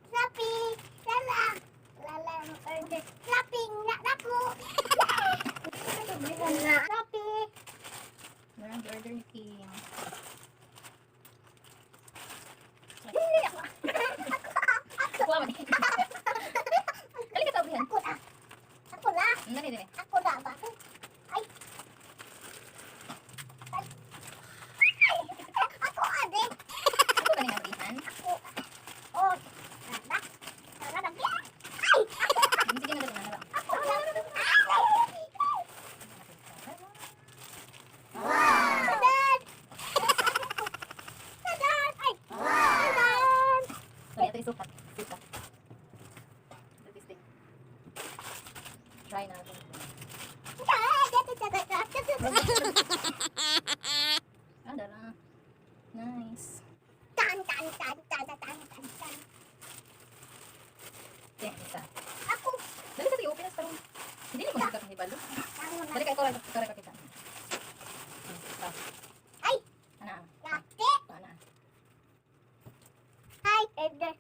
Shopee. Lalang order. Shopping na ako. Shopee. Marang order ni King. Hindi ako. Ako naman eh. Kali ka tabihan. Ako na. Dali, dali. Ako na ba? Ay. Ay. Ako ade. Ako ba nang abihan? Ako. Oh. Nada. Nada. Ay. Sige na, dali na lang. Ako na. Ay. Wow! Dadan. Dadan. Ay. Dadan. Sorry, ito yung sukat. Sukat. Ito testing. Try natin. Ah, dala. Nice. Tan tan tan tan tan tan tan. Yan, isa. Ako. Dali sa tiyo, pinas parang. Hindi na magsikat ng hibalo. Dali ka, ito rin kita. Ay. Ana. Lati. Ana. Hi, Edgar.